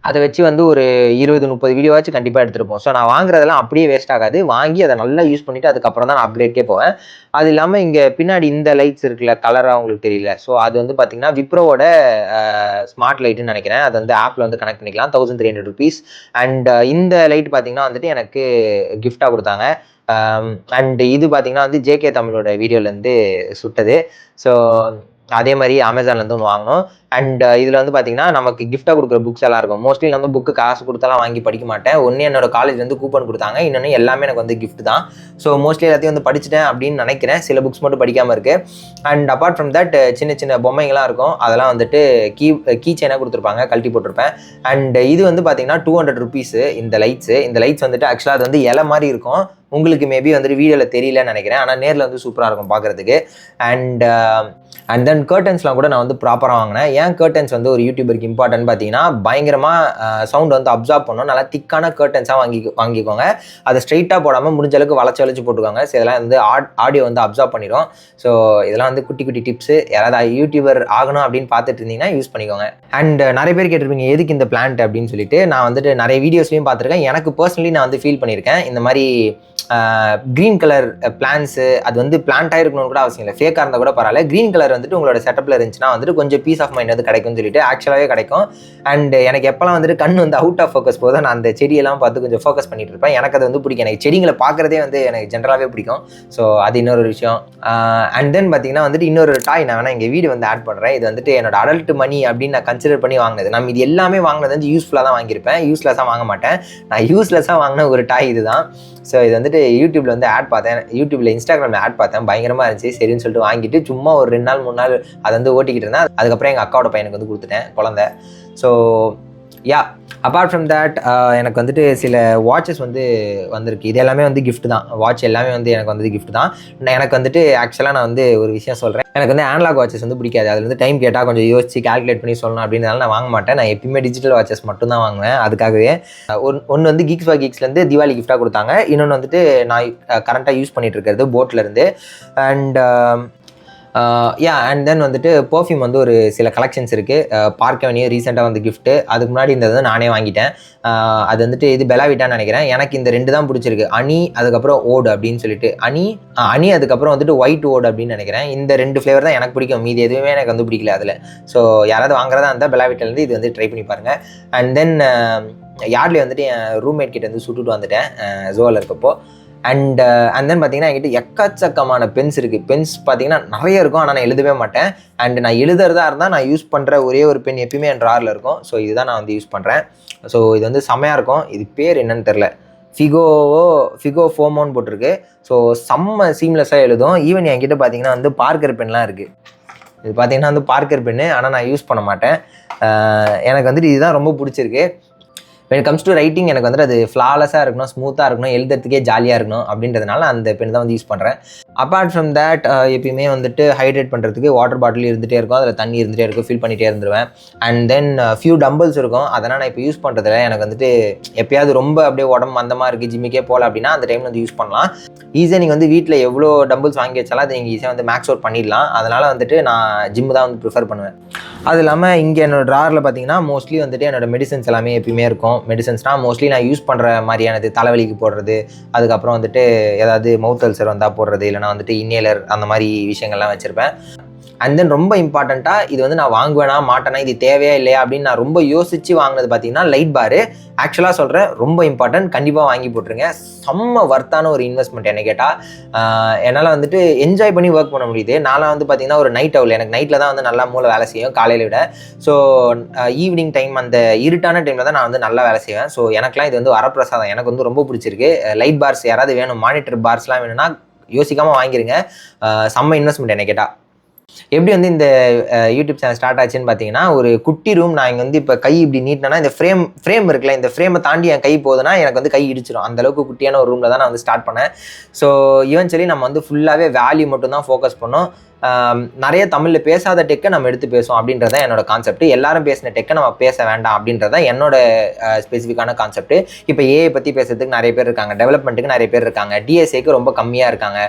அதை வச்சு வந்து ஒரு 20-30 வீடியோவாச்சும் கண்டிப்பாக எடுத்துருப்போம். ஸோ நான் வாங்குறதெல்லாம் அப்படியே வேஸ்ட் ஆகாது. வாங்கி அதை நல்லா யூஸ் பண்ணிவிட்டு அதுக்கப்புறம் தான் நான் அப்கிரேட்கே போவேன். அது இல்லாமல் இங்கே பின்னாடி இந்த லைட்ஸ் இருக்குல்ல, கலராக உங்களுக்கு தெரியல. ஸோ அது வந்து பார்த்தீங்கன்னா விப்ரோவோட ஸ்மார்ட் லைட்டுன்னு நினைக்கிறேன். அது வந்து ஆப்பில் வந்து கனெக்ட் பண்ணிக்கலாம், 1300 rupees. அண்ட் இந்த லைட் பார்த்தீங்கன்னா வந்துட்டு எனக்கு கிஃப்டாக கொடுத்தாங்க. அண்ட் இது பார்த்தீங்கன்னா வந்து ஜேகே தமிழோட வீடியோலேருந்து சுட்டது. ஸோ அதே மாதிரி அமேசான்லேருந்து ஒன்று வாங்கினோம். அண்ட் இதில் வந்து பார்த்தீங்கன்னா நமக்கு கிஃப்டாக கொடுக்குற புக்ஸ் எல்லாம் இருக்கும். மோஸ்ட்லி நான் வந்து புக்கு காசு கொடுத்தாலாம் வாங்கி படிக்க மாட்டேன். ஒன்று என்னோட காலேஜ்லேருந்து கூப்பன் கொடுத்தாங்க, இன்னொன்று எல்லாமே எனக்கு வந்து கிஃப்ட் தான். ஸோ மோஸ்ட்லி எல்லாத்தையும் வந்து படிச்சுட்டேன் அப்படின்னு நினைக்கிறேன். சில புக்ஸ் மட்டும் படிக்காமல் இருக்குது. அண்ட் அப்பார்ட் ஃப்ரம் தட் சின்ன சின்ன பொம்மைகள்லாம் இருக்கும். அதெல்லாம் வந்துட்டு கீ செயினாக கொடுத்துருப்பாங்க, கழட்டி போட்டிருப்பேன். அண்ட் இது வந்து பார்த்தீங்கன்னா 200 rupees இந்த லைட்ஸ் வந்துட்டு ஆக்சுவலாக அது வந்து இலை மாதிரி இருக்கும். உங்களுக்கு மேபி வந்துட்டு வீடியோவில் தெரியலன்னு நினைக்கிறேன், ஆனால் நேரில் வந்து சூப்பராக இருக்கும் பார்க்குறதுக்கு. அண்ட் தென் கர்டன்ஸ்லாம் கூட நான் வந்து ப்ராப்பராக வாங்கினேன். ஏன் கர்டன்ஸ் வந்து ஒரு யூடியூபருக்கு இம்பார்ட்டன்ட் பார்த்தீங்கன்னா, பயங்கரமாக சவுண்ட் வந்து அப்சார்ப் பண்ணணும். நல்லா திக்கான கர்டன்ஸாக வாங்கிக்கோங்க. அதை ஸ்ட்ரைட்டாக போடாமல் முடிஞ்ச அளவுக்கு வளைச்சு போட்டுக்கோங்க. ஸோ இதெல்லாம் வந்து ஆடியோ வந்து அப்சார்ப் பண்ணிடும். ஸோ இதெல்லாம் வந்து குட்டி குட்டி டிப்ஸு. யாராவது யூடியூபர் ஆகணும் அப்படின்னு பார்த்துட்டு இருந்தீங்கன்னா யூஸ் பண்ணிக்கோங்க. அண்ட் நிறைய பேர் கேட்டிருப்பீங்க எதுக்கு இந்த பிளான்ட் அப்படின்னு சொல்லிட்டு. நான் வந்துட்டு நிறைய வீடியோஸ்லையும் பார்த்துருக்கேன். எனக்கு பர்சனலி நான் வந்து ஃபீல் பண்ணியிருக்கேன், இந்த மாதிரி க்ரீன் கலர் பிளான்ஸு அது வந்து பிளான்ட்டாக இருக்கணும்னு கூட அவசியம் இல்லை, ஃபேக்காக இருந்தால் கூட பரவாயில்ல. க்ரீன் கலர் வந்துட்டு உங்களோட செட்டப்பில் இருந்துச்சுன்னா வந்துட்டு கொஞ்சம் பீஸ் ஆஃப் மைண்ட் வந்து கிடைக்கும்னு சொல்லிட்டு ஆக்சுவலாகவே கிடைக்கும். அண்ட் எனக்கு எப்போல்லாம் வந்துட்டு கண் வந்து அவுட் ஆஃப் ஃபோக்கஸ் போதும், நான் அந்த செடியெல்லாம் பார்த்து கொஞ்சம் ஃபோக்கஸ் பண்ணிட்டு இருப்பேன். எனக்கு அது வந்து பிடிக்கும். எனக்கு செடிங்களை பார்க்குறதே வந்து எனக்கு ஜென்ரலாகவே பிடிக்கும். ஸோ அது இன்னொரு விஷயம். அண்ட் தென் பார்த்தீங்கன்னா வந்துட்டு இன்னொரு டாய் நான் வேணால் எங்கள் வீடு வந்து ஆட் பண்ணுறேன். இது வந்துட்டு என்னோட அடல்ட் மணி அப்படின்னு நான் கன்சிடர் பண்ணி வாங்கினது. நம்ம இது எல்லாமே வாங்கினது வந்து யூஸ்ஃபுல்லாக தான் வாங்கியிருப்பேன், யூஸ்லெஸ்ஸாக வாங்க மாட்டேன். நான் யூஸ்லெஸ்ஸாக வாங்கின ஒரு டாய் இதுதான். ஸோ இது வந்துட்டு யூடியூப்பில் வந்து ஆட் பார்த்தேன், இன்ஸ்டாகிராமில் ஆட் பார்த்தேன், பயங்கரமாக இருந்துச்சு. சரின்னு சொல்லிட்டு வாங்கிட்டு சும்மா ஒரு 2 நாள் 3 நாள் அதை வந்து ஓட்டிக்கிட்டு இருந்தேன். அதுக்கப்புறம் எங்கள் அக்காவோட பையனுக்கு வந்து கொடுத்துட்டேன், குழந்தை. ஸோ அப்பார்ட் ஃப்ரம் தேட் எனக்கு வந்துட்டு சில வாட்சஸ் வந்து வந்திருக்கு. இது எல்லாமே வந்து கிஃப்ட் தான். வாட்ச் எல்லாமே வந்து எனக்கு வந்து கிஃப்ட் தான். எனக்கு வந்துட்டு ஆக்சுவலாக நான் வந்து ஒரு விஷயம் சொல்கிறேன், எனக்கு வந்து அனலாக் வாட்சஸ் வந்து பிடிக்காது. அதில் வந்து டைம் கேட்டால் கொஞ்சம் யோசிச்சு கால்குலேட் பண்ணி சொல்லணும் அப்படின்றதால நான் வாங்க மாட்டேன். நான் எப்பயுமே டிஜிட்டல் வாட்சஸ் மட்டும் தான் வாங்குவேன். அதுக்காகவே ஒன்று வந்து கீக்ஸ்லேருந்து தீபாவளி கிஃப்டாக கொடுத்தாங்க. இன்னொன்று வந்துட்டு நான் கரண்ட்டாக யூஸ் பண்ணிட்டு இருக்கிறது போட்லேருந்து. அண்ட் தென் வந்துட்டு பர்ஃப்யூம் வந்து ஒரு சில கலெக்ஷன்ஸ் இருக்குது. பார்க்க வேண்டிய ரீசெண்டாக வந்து கிஃப்ட்டு. அதுக்கு முன்னாடி இந்த வந்து நானே வாங்கிட்டேன். அது வந்துட்டு இது பெலாவிட்டான்னு நினைக்கிறேன். எனக்கு இந்த 2 தான் பிடிச்சிருக்கு, அனி அதுக்கப்புறம் ஓடு அப்படின்னு சொல்லிட்டு. அனி அதுக்கப்புறம் வந்துட்டு ஒயிட் ஓடு அப்படின்னு நினைக்கிறேன். இந்த 2 ஃப்ளேவர் தான் எனக்கு பிடிக்கும், மீதி எதுவுமே எனக்கு வந்து பிடிக்கல அதில். ஸோ யாராவது வாங்குறதா இருந்தால் பெலாவிட்டாலேருந்து இது வந்து ட்ரை பண்ணி பாருங்கள். அண்ட் தென் யார்ட்லி வந்துட்டு என் ரூம்மேட் கிட்ட வந்து சுட்டுட்டு வந்துட்டேன் ஜோவில் இருக்கப்போ. அண்ட் தென் பார்த்தீங்கன்னா என்கிட்ட எக்கச்சக்கமான பென்ஸ் இருக்குது. பென்ஸ் பார்த்தீங்கன்னா நிறைய இருக்கும், ஆனால் நான் எழுதவே மாட்டேன். அண்ட் நான் எழுதுறதா இருந்தால் நான் யூஸ் பண்ணுற ஒரே ஒரு பென் எப்பயுமே என் ட்ராரில் இருக்கும். ஸோ இதுதான் நான் வந்து யூஸ் பண்ணுறேன். ஸோ இது வந்து செம்மையாக இருக்கும். இது பேர் என்னன்னு தெரில, ஃபிகோ ஃபோமோன்னு போட்டிருக்கு. ஸோ செம்ம சீம்லெஸ்ஸாக எழுதும். ஈவன் என்கிட்ட பார்த்தீங்கன்னா வந்து பார்க்கர் பென்லாம் இருக்குது. இது பார்த்தீங்கன்னா வந்து பார்க்கர் பென்னு, ஆனால் நான் யூஸ் பண்ண மாட்டேன். எனக்கு வந்துட்டு இதுதான் ரொம்ப பிடிச்சிருக்கு. when it comes to writing எனக்கு வந்துட்டு அது ஃப்ளாலெஸ்ஸாக இருக்கணும், ஸ்மூத்தாக இருக்கணும், எழுதுறதுக்கே ஜாலியாக இருக்கணும் அப்படின்றதுனால அந்த பென் தான் வந்து யூஸ் பண்ணுறேன். அப்பார்ட் ஃப்ரம் தேட் எப்பயுமே வந்துட்டு ஹைட்ரேட் பண்ணுறதுக்கு வாட்டர் பாட்டில் இருந்துகிட்டே இருக்கும், அதில் தண்ணி இருந்துகிட்டே இருக்கும், ஃபில் பண்ணிகிட்டே இருந்துருவேன். அண்ட் தென் ஃபியூ டம்பிள்ஸ் இருக்கும், அதெல்லாம் நான் இப்போ யூஸ் பண்ணுறதில்ல. எனக்கு வந்துட்டு எப்பயாவது ரொம்ப அப்படியே உடம்பு அந்த மாதிரி இருக்குது, ஜிம்முக்கே போகல அப்படின்னா அந்த டைமில் வந்து யூஸ் பண்ணலாம். ஈஸியாக நீங்கள் வந்து வீட்டில் எவ்வளோ டம்பிள்ஸ் வாங்கி வச்சாலும் அதை நீங்கள் ஈஸியாக வந்து மேக்ஸ் அவுட் பண்ணிடலாம். அதனால் வந்துட்டு நான் ஜிம்மு தான் வந்து ப்ரிஃபர் பண்ணுவேன். அது இல்லாமல் இங்கே என்னோடய ட்ராரில் பார்த்தீங்கன்னா மோஸ்ட்லி வந்துட்டு என்னோடய மெடிசன்ஸ் எல்லாமே எப்பயுமே இருக்கும். மெடிசன்ஸ்னால் மோஸ்ட்லி நான் யூஸ் பண்ணுற மாதிரியானது, தலைவலிக்கு போடுறது, அதுக்கப்புறம் வந்துட்டு ஏதாவது மவுத் அல்சர் வந்தால் போடுறது, இல்லைனா வந்துட்டு இன்னேலர் அந்த மாதிரி விஷயங்கள்லாம் வச்சுருப்பேன். அண்ட் தென் ரொம்ப இம்பார்ட்டண்ட்டாக இது வந்து நான் வாங்குவேனா மாட்டேனா, இது தேவையா இல்லையா அப்படின்னு நான் ரொம்ப யோசித்து வாங்கினது பார்த்தீங்கன்னா லைட் பாரு. ஆக்சுவலாக சொல்கிறேன், ரொம்ப இம்பார்ட்டன்ட், கண்டிப்பாக வாங்கி போட்டுருங்க. செம்ம வர்த்தான ஒரு இன்வெஸ்ட்மெண்ட் என்ன கேட்டால். என்னால் வந்துட்டு என்ஜாய் பண்ணி ஒர்க் பண்ண முடியுது. நான்லாம் வந்து பார்த்தீங்கன்னா ஒரு நைட் அவுல், எனக்கு நைட்டில் தான் வந்து நல்லா மூளை வேலை செய்யும் காலையில் விட. ஸோ ஈவினிங் டைம் அந்த இருட்டான டைமில் தான் நான் வந்து நல்லா வேலை செய்வேன். ஸோ எனக்குலாம் இது வந்து வரப்பிரசாதம், எனக்கு வந்து ரொம்ப பிடிச்சிருக்கு. லைட் பார்ஸ் யாராவது வேணும், மானிட்டர் பார்ஸ்லாம் வேணும்னா யோசிக்காமல் வாங்கிருங்க. செம்ம இன்வெஸ்ட்மெண்ட் என்ன கேட்டால். எப்படி வந்து இந்த யூடியூப் சேனல் ஸ்டார்ட் ஆச்சுன்னு பார்த்தீங்கன்னா, ஒரு குட்டி ரூம். நான் இங்கே வந்து இப்போ கை இப்படி நீட்டினா இந்த ஃப்ரேம் இருக்குல்ல, இந்த ஃப்ரேமை தாண்டி என் கை போகுதுன்னா எனக்கு வந்து கை இடிச்சிடும். அந்தளவுக்கு குட்டியான ஒரு ரூமில் தான் நான் வந்து ஸ்டார்ட் பண்ணேன். ஸோ ஈவென்ச்சுவலி நம்ம வந்து ஃபுல்லாகவே வேல்யூ மட்டும் தான் ஃபோக்கஸ் பண்ணோம். நிறைய தமிழில் பேசாத டெக்கை நம்ம எடுத்து பேசுவோம் அப்படின்றத என்னோட கான்செப்ட். எல்லாரும் பேசின டெக்கை நம்ம பேச வேண்டாம் அப்படின்றத என்னோட ஸ்பெசிஃபிக்கான கான்செப்ட். இப்போ ஏஐ பற்றி பேசுறதுக்கு நிறைய பேர் இருக்காங்க, டெவலப்மெண்ட்டுக்கு நிறைய பேர் இருக்காங்க, டிஎஸ்ஏக்கு ரொம்ப கம்மியாக இருக்காங்க.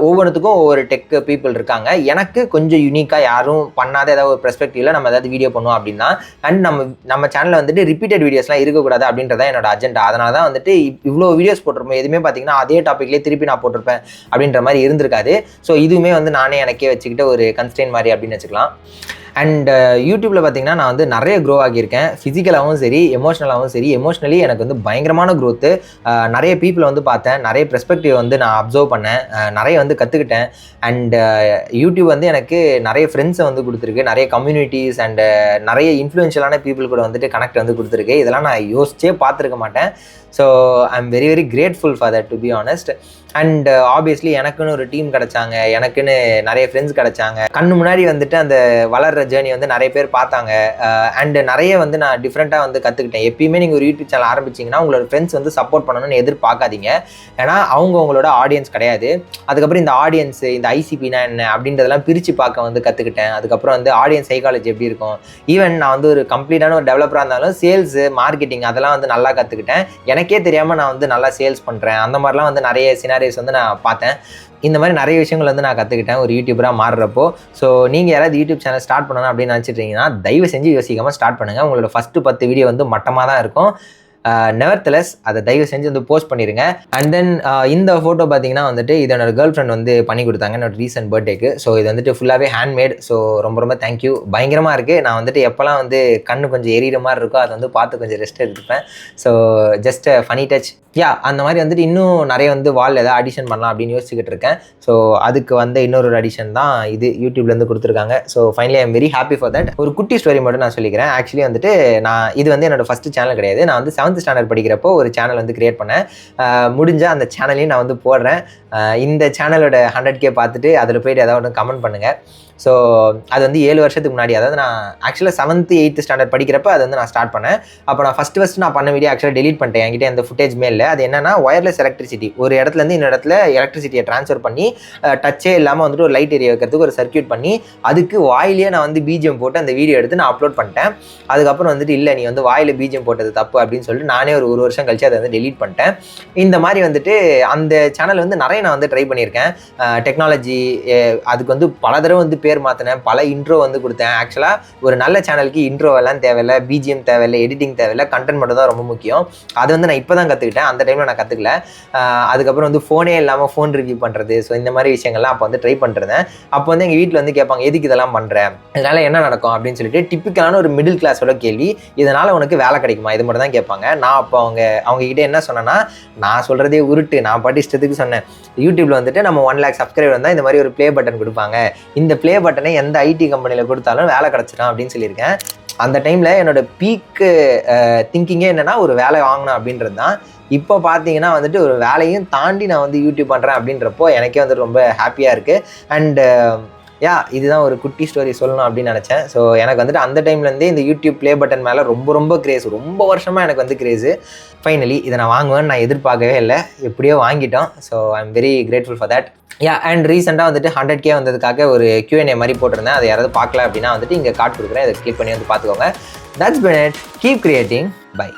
ஒவ்வொன்றுத்துக்கும் ஒவ்வொரு டெக் பீப்புள் இருக்காங்க. எனக்கு கொஞ்சம் யூனிக்காக யாரும் பண்ணாத ஏதாவது ஒரு பெர்ஸ்பெக்டிவ்ல நம்ம ஏதாவது வீடியோ பண்ணுவோம் அப்படின்னா, அண்ட் நம்ம சேனலில் வந்துட்டு ரிப்பீட்டட் வீடியோஸ்லாம் இருக்கக்கூடாது அப்படின்றத என்னோட அஜெண்டா. அதனால தான் வந்துட்டு இவ்வளோ வீடியோஸ் போட்டிருப்போம். எதுவுமே பார்த்தீங்கன்னா அதே டாப்பிக்லேயே திருப்பி நான் போட்டிருப்பேன் அப்படின்ற மாதிரி இருந்திருக்காது. ஸோ இதுவுமே வந்து நானே எனக்கே வச்சுக்கிட்ட ஒரு கன்ஸ்ட்ரெயின் மாதிரி அப்படின்னு வச்சுக்கலாம். அண்ட் யூடியூப்பில் பார்த்தீங்கன்னா நான் வந்து நிறைய க்ரோ ஆகியிருக்கேன். ஃபிசிக்கலாகவும் சரி, எமோஷ்னலாகவும் சரி. எமோஷ்னலி எனக்கு வந்து பயங்கரமான க்ரோத்து. நிறைய பீப்புளை வந்து பார்த்தேன், நிறைய பெர்ஸ்பெக்டிவ் வந்து நான் அப்சர்வ் பண்ணேன், நிறைய வந்து கற்றுக்கிட்டேன். அண்ட் யூடியூப் வந்து எனக்கு நிறைய ஃப்ரெண்ட்ஸை வந்து கொடுத்துருக்கு, நிறைய கம்யூனிட்டிஸ் அண்டு நிறைய இன்ஃப்ளூயன்ஷியலான பீப்புள் கூட வந்துட்டு கனெக்ட் வந்து கொடுத்துருக்கு. இதெல்லாம் நான் யோசிச்சே பார்த்துருக்க மாட்டேன். So I am very very grateful for that, to be honest. And obviously எனக்குன்னு ஒரு டீம் கிடச்சாங்க, எனக்குன்னு நிறைய ஃப்ரெண்ட்ஸ் கிடச்சாங்க. கண்ணு முன்னாடி வந்துட்டு அந்த வளர்கிற ஜேர்னி வந்து நிறைய பேர் பார்த்தாங்க. அண்டு நிறைய வந்து நான் டிஃப்ரெண்ட்டாக வந்து கற்றுக்கிட்டேன். எப்பயுமே நீங்கள் ஒரு யூடியூப் சேனல் ஆரம்பிச்சிங்கன்னா உங்களோட ஃப்ரெண்ட்ஸ் வந்து சப்போர்ட் பண்ணணும்னு எதிர்பார்க்காதீங்க. ஏன்னா அவங்களோட ஆடியன்ஸ் கிடையாது. அதுக்கப்புறம் இந்த ஆடியன்ஸு, இந்த ஐசிபினா என்ன அப்படின்றதெல்லாம் பிரித்து பார்க்க வந்து கற்றுக்கிட்டேன். அதுக்கப்புறம் வந்து ஆடியன்ஸ் சைக்காலஜி எப்படி இருக்கும். ஈவன் நான் வந்து ஒரு கம்ப்ளீட்டான ஒரு டெவலப்பராக இருந்தாலும் சேல்ஸு, மார்க்கெட்டிங் அதெல்லாம் வந்து நல்லா கற்றுக்கிட்டேன். எனக்கே தெரியாமல் நான் வந்து நல்லா சேல்ஸ் பண்ணுறேன். அந்த மாதிரிலாம் வந்து நிறைய சினாரியோஸ் வந்து நான் பார்த்தேன். இந்த மாதிரி நிறைய விஷயங்கள் வந்து நான் கற்றுக்கிட்டேன் ஒரு யூடியூபராக மாறுறப்போ. ஸோ நீங்கள் யாராவது யூடியூப் சேனல் ஸ்டார்ட் பண்ணணும் அப்படின்னு நினச்சிட்டிங்கன்னா தயவு செஞ்சு யோசிக்காமல் ஸ்டார்ட் பண்ணுங்கள். உங்களோட ஃபஸ்ட்டு 10 வீடியோ வந்து மட்டமாக தான் இருக்கும். நெவர்த்லெஸ் அதை தயவு செஞ்சு வந்து போஸ்ட் பண்ணிடுங்க. அண்ட் தென் இந்த ஃபோட்டோ பார்த்தீங்கன்னா வந்துட்டு இது என்னோட கேர்ள் ஃப்ரெண்ட் வந்து பண்ணி கொடுத்தாங்க என்னோட ரீசெண்ட் பர்த்டேக்கு. ஸோ இது வந்துட்டு ஃபுல்லாகவே ஹேண்ட்மேட். ஸோ ரொம்ப ரொம்ப தேங்க்யூ. பயங்கரமாக இருக்குது. நான் வந்துட்டு எப்போல்லாம் வந்து கண்ணு கொஞ்சம் எரியிற மாதிரி இருக்கோ அதை வந்து பார்த்து கொஞ்சம் ரெஸ்ட் எடுத்துப்பேன். So just funny touch. அந்த மாதிரி வந்துட்டு இன்னும் நிறைய வந்து வால் ஏதாவது அடிஷன் பண்ணலாம் அப்படின்னு யோசிச்சுக்கிட்டு இருக்கேன். ஸோ அதுக்கு வந்து இன்னொரு அடிஷன் தான் இது யூடியூப்லேருந்து கொடுத்துருக்காங்க. So finally I am very happy for that. ஒரு குட்டி ஸ்டோரி மட்டும் நான் சொல்லிக்கிறேன். ஆக்சுவலி வந்துட்டு இது வந்து என்னோட ஃபஸ்ட்டு சேனல் கிடையாது. நான் வந்து 7th ஸ்டாண்டர்ட் படிக்கிறப்போ ஒரு சேனல் வந்து கிரியேட் பண்ணேன். முடிஞ்ச அந்த சேனலையும் நான் வந்து போடுறேன். இந்த சேனலோட 100K பார்த்துட்டு அதில் போய்ட்டு ஏதாவது ஒன்று கமெண்ட் பண்ணுங்கள். ஸோ அது வந்து 7 வருஷத்துக்கு முன்னாடி, அதாவது நான் ஆக்சுவலாக 7th 8th ஸ்டாண்டர்ட் படிக்கிறப்ப அது வந்து நான் ஸ்டார்ட் பண்ணேன். அப்போ நான் ஃபஸ்ட்டு நான் பண்ண வீடியோ ஆக்சுவலாக டெலீட் பண்ணிட்டேன். என்கிட்ட எந்த ஃபுட்டேஜ்மே இல்லை. அது என்னன்னா ஒயர்லெஸ் எலக்ட்ரிசிட்டி. ஒரு இடத்துலேருந்து இன்னொரு இடத்துல எலக்ட்ரிசிட்டியை ட்ரான்ஸ்ஃபர் பண்ணி டச்சே இல்லாமல் வந்துட்டு ஒரு லைட் எரிய வைக்கிறதுக்கு ஒரு சர்க்யூட் பண்ணி அதுக்கு வாயிலேயே நான் வந்து பிஜிஎம் போட்டு அந்த வீடியோ எடுத்து நான் அப்லோட் பண்ணிட்டேன். அதுக்கப்புறம் வந்துட்டு இல்லை நீ வந்து வாயில் பிஜிஎம் போட்டது தப்பு அப்படின்னு சொல்லிட்டு நானே ஒரு வருஷம் கழிச்சு அதை வந்து டெலீட் பண்ணிட்டேன். இந்த மாதிரி வந்துட்டு அந்த சேனல் வந்து நிறைய நான் வந்து ட்ரை பண்ணியிருக்கேன். டெக்னாலஜி அதுக்கு வந்து பல தடவை வந்து பேர் மாற்றினேன், பல இன்ட்ரோ வந்து கொடுத்தேன். ஆக்சுவலாக ஒரு நல்ல சேனலுக்கு இன்ட்ரோவெல்லாம் தேவையில்லை, பிஜிஎம் தேவையில்லை, எடிட்டிங் தேவையில்லை, கண்டென்ட் மட்டும் தான் ரொம்ப முக்கியம். அது வந்து நான் இப்போ தான் கற்றுக்கிட்டேன். அந்த டைமில் நான் கற்றுக்கல. அதுக்கப்புறம் வந்து ஃபோனே இல்லாமல் ஃபோன் ரிவ்யூ பண்ணுறது, ஸோ இந்த மாதிரி விஷயங்கள்லாம் அப்போ வந்து ட்ரை பண்ணிருந்தேன். அப்போ வந்து எங்கள் வீட்டில் வந்து கேட்பாங்க எதுக்கு இதெல்லாம் பண்ணுறேன், இதனால் என்ன நடக்கும் அப்படின்னு சொல்லிட்டு டிப்பிக்கலான ஒரு மிடில் கிளாஸோட கேள்வி. இதனால் உனக்கு வேலை கிடைக்குமா, இது மட்டும் தான் கேட்பாங்க. நான் அப்போ அவங்ககிட்ட என்ன சொன்னேன்னா, நான் சொல்கிறதே உருட்டு, நான் பாட்டு இஷ்டத்துக்கு சொன்னேன். யூடியூப்பில் வந்துட்டு நம்ம 1 lakh சப்ஸ்கிரைபர் வந்தால் இந்த மாதிரி ஒரு ப்ளே பட்டன் கொடுப்பாங்க, இந்த ப்ளே பட்டனை எந்த ஐடி கம்பெனியில் கொடுத்தாலும் வேலை கிடச்சிடும் அப்படின்னு சொல்லியிருக்கேன். அந்த டைமில் என்னோடய பீக்கு திங்கிங்கே என்னென்னா ஒரு வேலை வாங்கணும் அப்படின்றது தான். இப்போ பார்த்தீங்கன்னா வந்துட்டு ஒரு வேலையும் தாண்டி நான் வந்து யூடியூப் பண்ணுறேன் அப்படின்றப்போ எனக்கே வந்துட்டு ரொம்ப ஹாப்பியாக இருக்குது. அண்டு இதுதான் ஒரு குட்டி ஸ்டோரி சொல்லணும் அப்படின்னு நினச்சேன். ஸோ எனக்கு வந்துட்டு அந்த டைம்லேருந்தே இந்த யூடியூப் ப்ளே பட்டன் மேலே ரொம்ப ரொம்ப கிரேஸ், ரொம்ப வருஷமாக எனக்கு வந்து கிரேஸு. ஃபைனலி இதை நான் வாங்குவேன்னு நான் எதிர்பார்க்கவே இல்லை, எப்படியோ வாங்கிட்டோம். So I am very grateful for that. And ரீசெண்டாக வந்துட்டு 100K வந்ததுக்காக ஒரு Q&A மாதிரி போட்டிருந்தேன். அதை யாராவது பார்க்கல அப்படின்னா வந்துட்டு இங்கே கார்டு கொடுக்குறேன், அதை கிளிக் பண்ணி வந்து பார்த்துக்கோங்க. That's been it. Keep creating. By.